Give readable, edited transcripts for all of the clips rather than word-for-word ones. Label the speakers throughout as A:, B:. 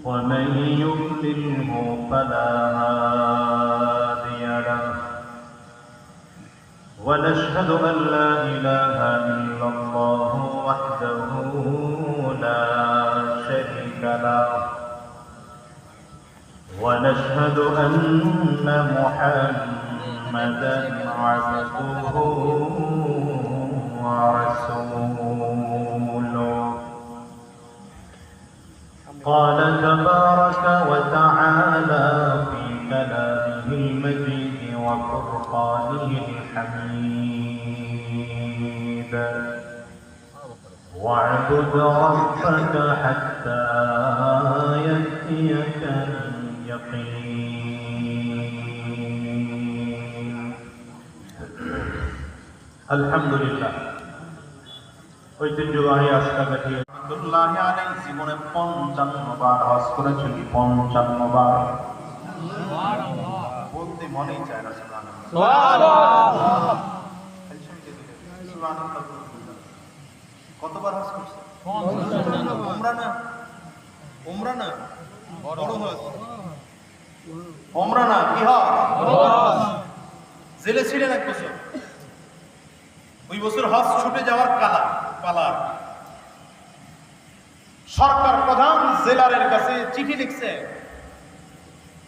A: ومن يضلله فلا هادي له ونشهد أن لا إله إلا الله وحده لا شريك له ونشهد أن محمدا عبده ورسوله قال تبارك وتعالى في كلامه المجيد وفرقانه الحميد واعبد ربك حتى يأتيك اليقين الحمد لله ঐতিহ্যবাহী আশরাফি রহমাতুল্লাহ আলাইহি জীবনে 55 বার হজ করেছেন। 55 বার বলতে মনেই চায় না। সুবহানাল্লাহ সুবহানাল্লাহ। কতবার হজ করছেন? 55। উমরা না বড় হজ। উমরা না কি হজ? জেলে ছিলেন এক বছর। ওই বছর হজ ছুটে যাওয়ার পালা সরকার প্রধান জেলারের কাছে চিঠি লিখছে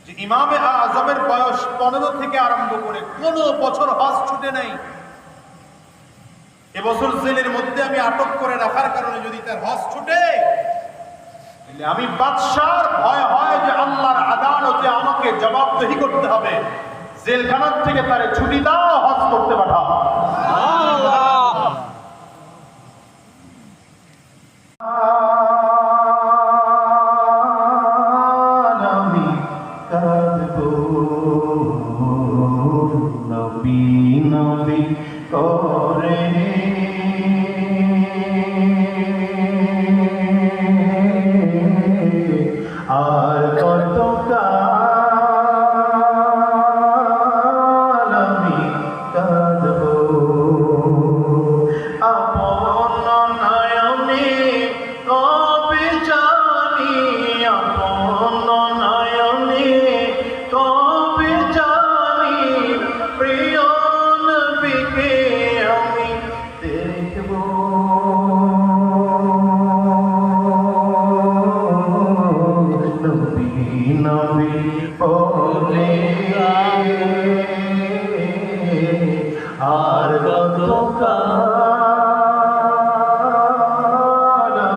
A: যে ইমামে আজমের বয়স 15 থেকে আরম্ভ করে কোন বছর হজ ছুটে নাই। এবছর জেলের মধ্যে আমি আটক করে রাখার কারণে যদি তার হজ ছুটে, তাহলে আমি বাদশার ভয় হয় যে আল্লাহর আদালতে আমাকে জবাবদিহি করতে হবে। জেলখানা থেকে তারে ছুটি দাও, হজ করতে পাঠাও।